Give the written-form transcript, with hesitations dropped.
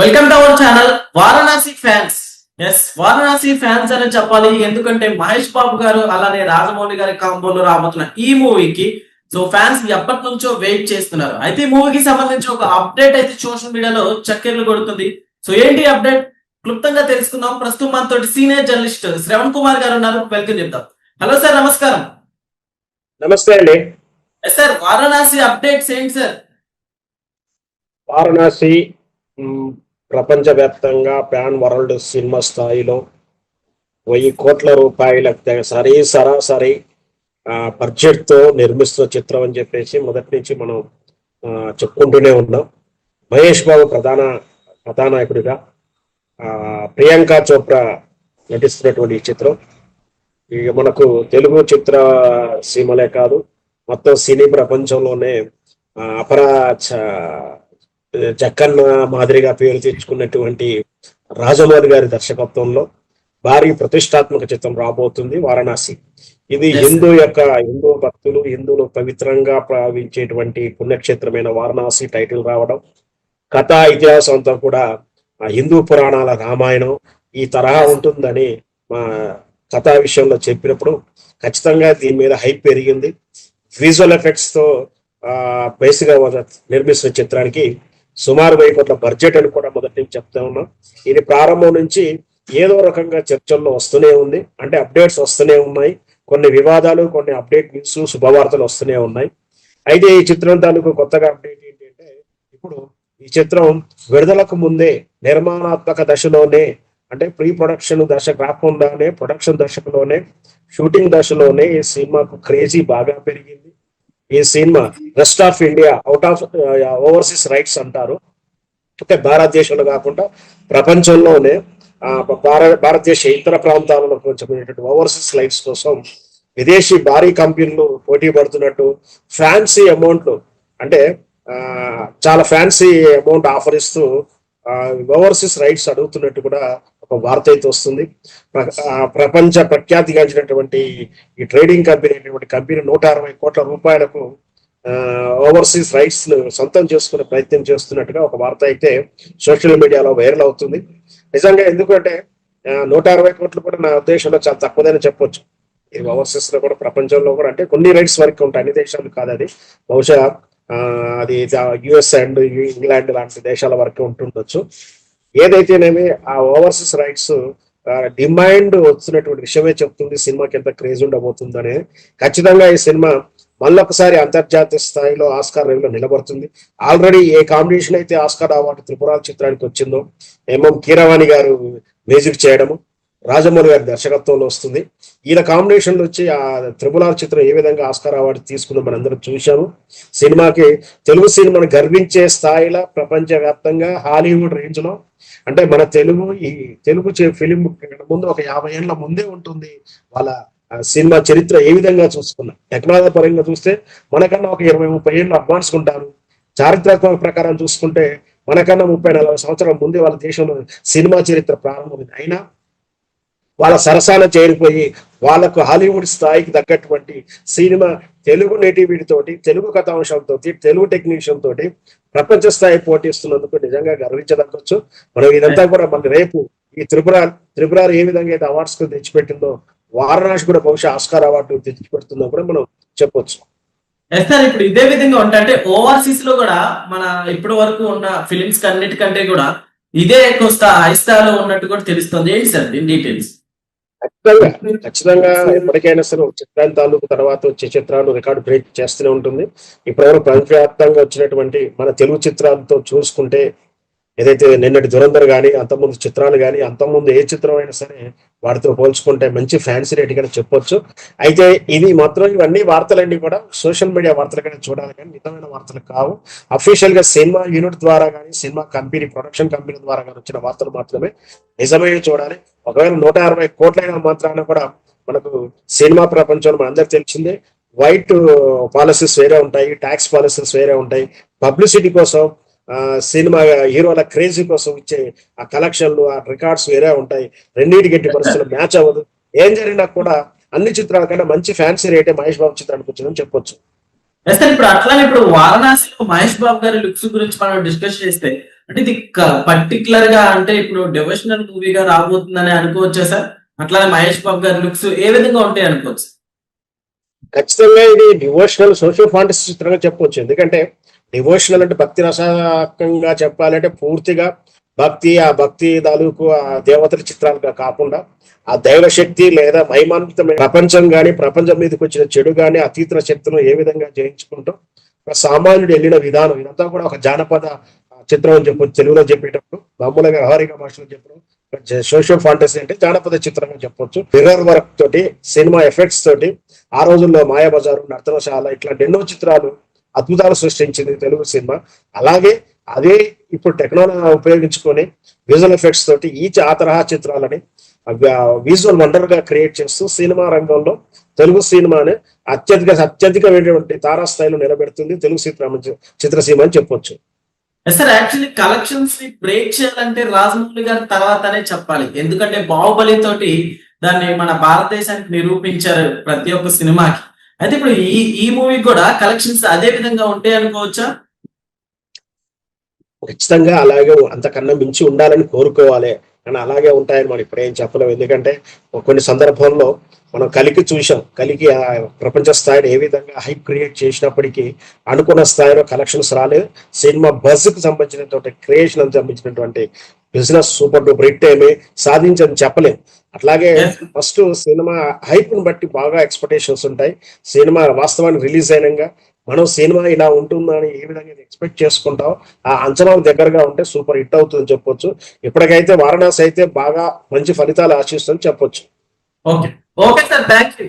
Welcome to our channel Varanasi fans. Varanasi fans అని చెప్పాలి, ఎందుకంటే మహేష్ బాబు గారు అలానే రాజమౌళి గారి కాంబోలో రాబోతున్న ఈ మూవీకి ఫ్యాన్స్ ఎప్పటి నుంచో వెయిట్ చేస్తున్నారు. అయితే ఈ మూవీకి సంబంధించి ఒక అప్డేట్ అయితే సోషల్ మీడియాలో చక్కెర్లు కొడుతుంది. ఏంటి అప్డేట్ క్లుప్తంగా తెలుసుకుందాం. ప్రస్తుతం మనతో సీనియర్ జర్నలిస్ట్ శ్రవణ్ కుమార్ గారు ఉన్నారు. వెల్కమ్ చెప్తాం. హలో సార్, నమస్కారం. నమస్తే అండి. సార్, వారణాసి అప్డేట్స్ ఏంటి సార్? వారణాసి ప్రపంచవ్యాప్తంగా ప్యాన్ వరల్డ్ సినిమా స్థాయిలో 1000 కోట్ల రూపాయల సరాసరి బడ్జెట్తో నిర్మిస్తున్న చిత్రం అని చెప్పేసి మొదటి నుంచి మనం చెప్పుకుంటూనే ఉన్నాం. మహేష్ బాబు కథానాయకుడిగా ప్రియాంక చోప్రా నటిస్తున్నటువంటి ఈ చిత్రం ఇక మనకు తెలుగు చిత్ర సీమలే కాదు, మొత్తం సినీ ప్రపంచంలోనే జక్కన్న మాదిరిగా పేరు తెచ్చుకున్నటువంటి రాజమౌళి గారి దర్శకత్వంలో భారీ ప్రతిష్టాత్మక చిత్రం రాబోతుంది వారణాసి. ఇది హిందూ భక్తులు, హిందువులు పవిత్రంగా భావించేటువంటి పుణ్యక్షేత్రమైన వారణాసి టైటిల్ రావడం, కథా ఇతిహాసం అంతా కూడా హిందూ పురాణాల రామాయణం ఈ తరహా ఉంటుందని మా కథా విషయంలో చెప్పినప్పుడు ఖచ్చితంగా దీని మీద హైప్ పెరిగింది. విజువల్ ఎఫెక్ట్స్ తో బేస్ గా నిర్మిస్తున్న చిత్రానికి సుమారు 1000 కోట్ల బడ్జెట్ అని కూడా మొదటి నుంచి చెప్తా ఉన్నాం. ఇది ప్రారంభం నుంచి ఏదో రకంగా చర్చల్లో వస్తూనే ఉంది, అంటే అప్డేట్స్ వస్తూనే ఉన్నాయి, కొన్ని వివాదాలు, కొన్ని అప్డేట్ న్యూస్, శుభవార్తలు వస్తూనే ఉన్నాయి. అయితే ఈ చిత్రం తాలూకు కొత్తగా అప్డేట్ ఏంటంటే, ఇప్పుడు ఈ చిత్రం విడుదలకు ముందే నిర్మాణాత్మక దశలోనే, అంటే ప్రీ ప్రొడక్షన్ దశ కాకుండానే ప్రొడక్షన్ దశలోనే, షూటింగ్ దశలోనే ఈ సినిమాకు క్రేజీ బాగా పెరిగింది. ఈ cinema rest of India, out of overseas rights అంటారు, అంటే భారతదేశంలో కాకుండా ప్రపంచంలోనే భారతదేశ ఇతర ప్రాంతాలలో కొంచెం ఓవర్సీస్ రైట్స్ కోసం విదేశీ భారీ కంపెనీలు పోటీ పడుతున్నట్టు ఫ్యాన్సీ అమౌంట్లు, అంటే చాలా ఫ్యాన్సీ అమౌంట్ ఆఫర్ ఇస్తూ ఓవర్సీస్ రైట్స్ అడుగుతున్నట్టు కూడా ఒక వార్త అయితే వస్తుంది. ప్రపంచ ప్రఖ్యాతిగాంచినటువంటి ఈ ట్రేడింగ్ కంపెనీ అయినటువంటి కంపెనీ 160 కోట్ల రూపాయలకు ఓవర్సీస్ రైట్స్ సొంతం చేసుకునే ప్రయత్నం చేస్తున్నట్టుగా ఒక వార్త అయితే సోషల్ మీడియాలో వైరల్ అవుతుంది. నిజంగా ఎందుకంటే 160 కోట్లు కూడా నా ఉద్దేశంలో చాలా తక్కువదని చెప్పొచ్చు. ఈ ఓవర్సీస్ లో కూడా ప్రపంచంలో కూడా, అంటే కొన్ని రైట్స్ వరకు ఉంటాయి, అన్ని దేశాలు కాదు, అది బహుశా అది యుఎస్ అండ్ ఇంగ్లాండ్ లాంటి దేశాల వరకు ఉంటుండొచ్చు. ఏదైతేనేమి ఆ ఓవర్సీస్ రైట్స్ డిమాండ్ వస్తున్నటువంటి విషయమే చెప్తుంది సినిమాకి ఎంత క్రేజ్ ఉండబోతుందనే. ఖచ్చితంగా ఈ సినిమా మళ్ళొకసారి అంతర్జాతీయ స్థాయిలో ఆస్కార్ రేవులో నిలబడుతుంది. ఆల్రెడీ ఏ కాంబినేషన్ అయితే ఆస్కార్ అవార్డు త్రిపుర చిత్రానికి వచ్చిందో, ఎంఎం కీరవాణి గారు మ్యూజిక్ చేయడము, రాజమౌళి గారి దర్శకత్వంలో వస్తుంది. ఈయన కాంబినేషన్లో వచ్చి ఆ త్రిపుర చిత్రం ఏ విధంగా ఆస్కార్ అవార్డు తీసుకుందో మనందరం చూశాము. సినిమాకి తెలుగు సినిమాను గర్వించే స్థాయిలో ప్రపంచవ్యాప్తంగా హాలీవుడ్ రేంజ్ లో, అంటే మన తెలుగు ఫిలిం ముందు ఒక 50 ఏళ్ల ముందే ఉంటుంది. వాళ్ళ సినిమా చరిత్ర ఏ విధంగా చూసుకున్నా, టెక్నాలజీ పరంగా చూస్తే మనకన్నా ఒక 20-30 ఏళ్ళు అడ్వాన్స్ ఉంటారు. చారిత్రాత్మక ప్రకారం చూసుకుంటే మనకన్నా 30-40 సంవత్సరాల ముందే వాళ్ళ దేశంలో సినిమా చరిత్ర ప్రారంభమైంది. అయినా వాళ్ళ సరసాల చేరిపోయి వాళ్ళకు హాలీవుడ్ స్థాయికి తగ్గటువంటి సినిమా తెలుగు నేటివిటీ తోటి, తెలుగు కథాంశంతో, తెలుగు టెక్నీషియన్ తోటి ప్రపంచ స్థాయి పోటీస్తున్నందుకు నిజంగా గర్వించదగ్గొచ్చు. మనం ఇదంతా కూడా మన రేపు ఈ త్రిపుర ఏ విధంగా అయితే అవార్డ్స్ తెచ్చిపెట్టిందో, వారణాసి కూడా బహుశా ఆస్కార్ అవార్డు తెచ్చిపెడుతుందో కూడా మనం చెప్పొచ్చు. సార్, ఇప్పుడు ఇదే విధంగా అంటే ఓవర్సీస్ లో కూడా మన ఇప్పటి వరకు ఉన్న ఫిలిమ్స్ అన్నిటికంటే కూడా ఇదే కొస్త హై స్థాయిలో ఉన్నట్టు కూడా తెలుస్తుంది. ఏంటి సార్ దీని డీటెయిల్స్? ఖచ్చితంగా ఎప్పటికైనా సరే చిత్రాన్ని తాలూకు తర్వాత వచ్చే చిత్రాలు రికార్డు బ్రేక్ చేస్తూనే ఉంటుంది. ఇప్పటివరకు ప్రపంచవ్యాప్తంగా వచ్చినటువంటి మన తెలుగు చిత్రాలతో చూసుకుంటే, ఏదైతే నిన్నటి దురంధర్ కానీ, అంతకుముందు చిత్రాలు కానీ, అంతకుముందు ఏ చిత్రం అయినా సరే వాటితో పోల్చుకుంటే మంచి ఫ్యాన్సీ రేట్ గా చెప్పొచ్చు. అయితే ఇది మాత్రం ఇవన్నీ వార్తలన్నీ కూడా సోషల్ మీడియా వార్తలుగానే చూడాలి, కానీ నిజమైన వార్తలు కావు. అఫీషియల్ గా సినిమా యూనిట్ ద్వారా కానీ, సినిమా కంపెనీ ప్రొడక్షన్ కంపెనీ ద్వారా కానీ వచ్చిన వార్తలు మాత్రమే నిజమే చూడాలి. ఒకవేళ 160 కోట్లైన మాత్రాన కూడా మనకు సినిమా ప్రపంచంలో మన అందరికి తెలిసిందే, వైట్ పాలసీస్ వేరే ఉంటాయి, ట్యాక్స్ పాలసీస్ వేరే ఉంటాయి. పబ్లిసిటీ కోసం, సినిమా హీరోల క్రేజీ కోసం ఇచ్చే ఆ కలెక్షన్లు, ఆ రికార్డ్స్ వేరే ఉంటాయి. రెండింటికి ఎట్టి పరిస్థితులు మ్యాచ్ అవ్వదు. ఏం జరిగినా కూడా అన్ని చిత్రాల కన్నా మంచి ఫ్యాన్సీ రేటే మహేష్ బాబు చిత్రానికి వచ్చిందని చెప్పొచ్చు. ఇప్పుడు అట్లానే ఇప్పుడు వారణాసిలో మహేష్ బాబు గారి లుక్స్ గురించి మనం డిస్కస్ చేస్తే, అంటే ఇది పర్టికులర్ గా అంటే ఇప్పుడు డివోషనల్ మూవీగా రాబోతుందని అనుకోవచ్చా సార్? అట్లానే మహేష్ బాబు గారి లుక్స్ ఏ విధంగా ఉంటాయి అనుకోవచ్చు? ఖచ్చితంగా ఇది డివోషనల్ సోషల్ ఫాంటసీ చిత్రంగా చెప్పొచ్చు. ఎందుకంటే డివోషనల్ అంటే భక్తి రసాత్మకంగా చెప్పాలంటే పూర్తిగా ఆ భక్తి తాలూకు ఆ దేవతల చిత్రాలుగా కాకుండా ఆ దైవ శక్తి లేదా మహిమాన్వితమైన ప్రపంచం గాని, ప్రపంచం మీదకి వచ్చిన చెడు గాని, అతీత శక్తులను ఏ విధంగా జయించుకుంటూ ఒక సామాన్యుడు వెళ్ళిన విధానం ఇదంతా కూడా ఒక జానపద చిత్రం అని చెప్పొచ్చు. తెలుగులో చెప్పేటప్పుడు మామూలుగా వ్యవహారిక భాషలో చెప్పడం సోషల్ ఫాంటసీ అంటే జానపద చిత్రంగా చెప్పొచ్చు. మిర్రర్ వర్క్ తోటి, సినిమా ఎఫెక్ట్స్ తోటి ఆ రోజుల్లో మాయాబజారు, నర్తనశాల ఇట్లాంటి ఎన్నో చిత్రాలు అద్భుతాలు సృష్టించింది తెలుగు సినిమా. అలాగే అదే ఇప్పుడు టెక్నాలజీ ఉపయోగించుకొని విజువల్ ఎఫెక్ట్స్ తోటి ఆ తరహా చిత్రాలని విజువల్ వండర్ గా క్రియేట్ చేస్తూ సినిమా రంగంలో తెలుగు సినిమాని అత్యధికమైనటువంటి తారాస్థాయిలో నిలబెడుతుంది తెలుగు చిత్రసీమ అని చెప్పొచ్చు. సార్ యాక్చువల్లీ కలెక్షన్స్ ని బ్రేక్ చేయాలంటే రాజమౌళి గారి తర్వాతనే చెప్పాలి. ఎందుకంటే బాహుబలి తోటి దాన్ని మన భారతదేశానికి నిరూపించారు ప్రతి ఒక్క సినిమాకి. అయితే ఇప్పుడు ఈ మూవీ కూడా కలెక్షన్స్ అదే విధంగా ఉంటాయి అనుకోవచ్చా? ఖచ్చితంగా అలాగే అంతకన్నా మించి ఉండాలని కోరుకోవాలి. కానీ అలాగే ఉంటాయని మనం ఇప్పుడు ఏం చెప్పలేము. ఎందుకంటే కొన్ని సందర్భాల్లో మనం కలికి చూసాం. కలికి ప్రపంచ స్థాయిలో ఏ విధంగా హైప్ క్రియేట్ చేసినప్పటికీ అనుకున్న స్థాయిలో కలెక్షన్స్ రాలేదు. సినిమా బజ్ కు సంబంధించినటువంటి క్రియేషన్ సంబంధించినటువంటి బిజినెస్ సూపర్ డూపర్ హిట్ ఏమి సాధించని చెప్పలేం. అట్లాగే ఫస్ట్ సినిమా హైప్ ని బట్టి బాగా ఎక్స్పెక్టేషన్స్ ఉంటాయి. సినిమా వాస్తవానికి రిలీజ్ అయినాక మనం సినిమా ఇలా ఉంటుందని ఏ విధంగా ఎక్స్పెక్ట్ చేసుకుంటాం ఆ అంచనాలకు దగ్గరగా ఉంటే సూపర్ హిట్ అవుతుందని చెప్పొచ్చు. ఇప్పటికైతే వారణాసి అయితే బాగా మంచి ఫలితాలు ఆశిస్తుందని చెప్పొచ్చు. Okay okay sir, thank you.